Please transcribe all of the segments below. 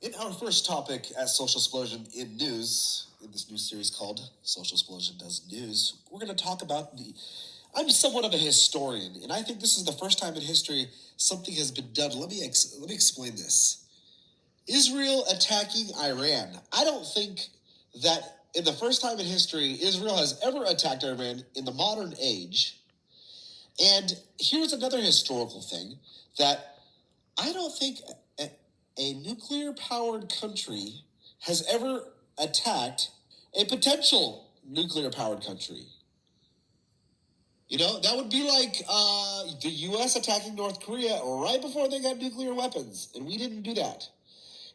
In our first topic at Social Explosion in News, in this new series called Social Explosion Does News, we're going to talk about the. I'm somewhat of a historian, and I think this is the first time in history something has been done. Let me explain this. Israel attacking Iran. I don't think that in the first time in history Israel has ever attacked Iran in the modern age. And here's another historical thing that I don't think a, a nuclear powered country has ever attacked a potential nuclear powered country. You know, that would be like the U.S. attacking North Korea right before they got nuclear weapons, and we didn't do that.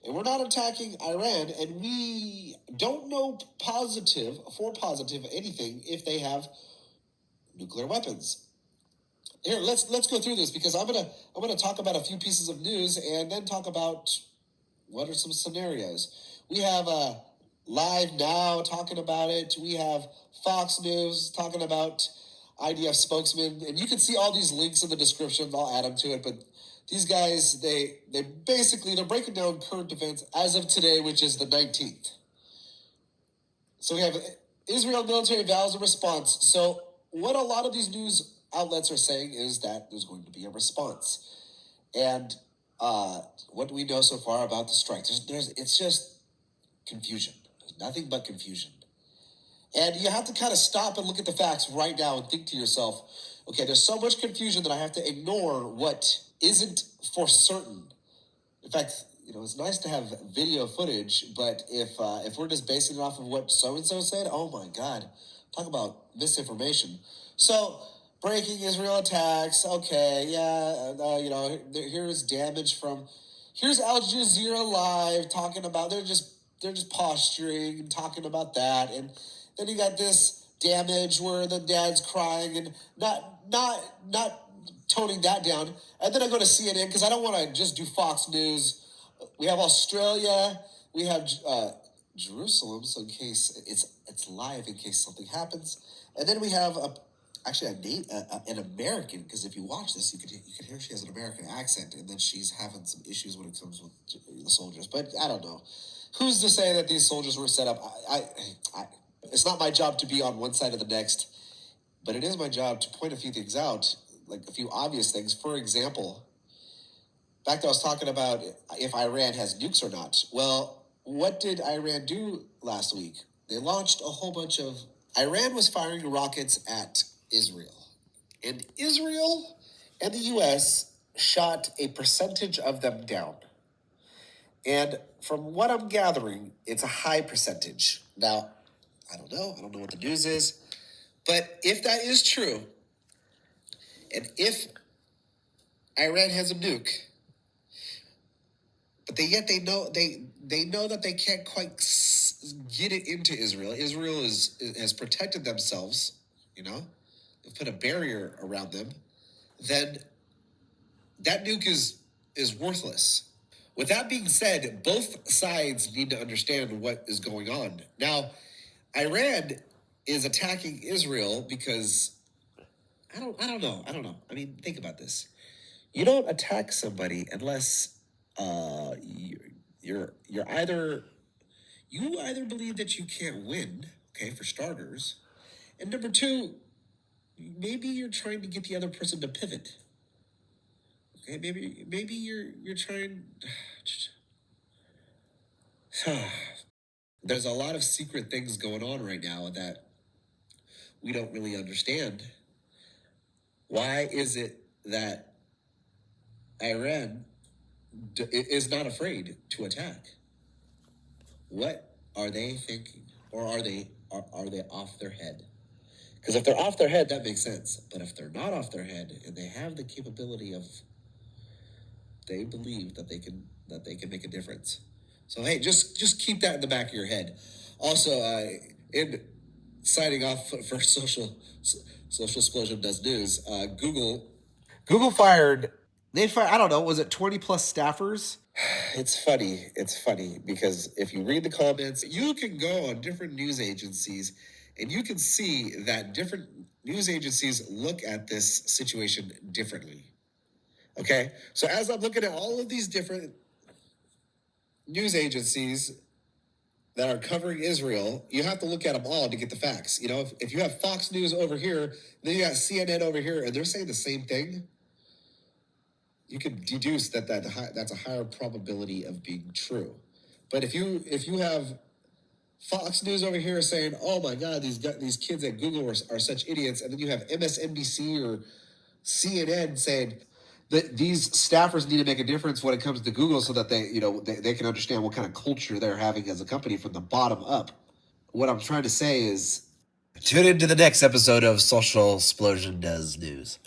And we're not attacking Iran, and we don't know positive anything if they have nuclear weapons. Here, let's go through this because I'm gonna talk about a few pieces of news and then talk about what are some scenarios. We have Live Now talking about it. We have Fox News talking about IDF spokesman, and you can see all these links in the description. I'll add them to it, but these guys they're breaking down current events as of today, which is the 19th. So we have Israel military vows a response. So what a lot of these news outlets are saying is that there's going to be a response. And what do we know so far about the strike? It's just confusion. There's nothing but confusion. And you have to kind of stop and look at the facts right now and think to yourself, okay, there's so much confusion that I have to ignore what isn't for certain. In fact, it's nice to have video footage, but if we're just basing it off of what so and so said, oh my God, talk about misinformation. So breaking Israel attacks. Okay, yeah, here's damage from. Here's Al Jazeera Live talking about they're just posturing and talking about that, and then you got this damage where the dad's crying and not toning that down. And then I go to CNN because I don't want to just do Fox News. We have Australia. We have Jerusalem. So in case it's live, in case something happens, and then we have an American, because if you watch this, you can hear she has an American accent, and then she's having some issues when it comes with the soldiers. But I don't know. Who's to say that these soldiers were set up? It's not my job to be on one side or the next, but it is my job to point a few things out, like a few obvious things. For example, back to I was talking about if Iran has nukes or not. Well, what did Iran do last week? They launched a whole bunch of. Iran was firing rockets at Israel. And Israel and the U.S. shot a percentage of them down. And from what I'm gathering, it's a high percentage. Now, I don't know. I don't know what the news is. But if that is true, and if Iran has a nuke, but they know that they can't quite get it into Israel. Israel has protected themselves, they've put a barrier around them. Then that nuke is worthless. With that being said, both sides need to understand what is going on. Now, Iran is attacking Israel because I don't know. I mean, think about this. You don't attack somebody unless you're either you either believe that you can't win, okay, for starters, and number two, maybe you're trying to get the other person to pivot. Okay, maybe you're trying. There's a lot of secret things going on right now that we don't really understand. Why is it that Iran is not afraid to attack? What are they thinking, or are they off their head? Because if they're off their head, that makes sense. But if they're not off their head and they have the capability of, they believe that they can make a difference. So hey, just keep that in the back of your head. Also, in signing off for social explosion does news. Google fired. They fired. I don't know. Was it 20 plus staffers? It's funny. It's funny because if you read the comments, you can go on different news agencies and you can see that different news agencies look at this situation differently. Okay? So as I'm looking at all of these different news agencies that are covering Israel, you have to look at them all to get the facts. You know, if you have Fox News over here, then you got CNN over here, and they're saying the same thing, you can deduce that's a higher probability of being true. But if you have Fox News over here saying, "Oh my God, these kids at Google are such idiots," and then you have MSNBC or CNN saying that these staffers need to make a difference when it comes to Google, so that they can understand what kind of culture they're having as a company from the bottom up. What I'm trying to say is, tune into the next episode of Social Explosion Does News.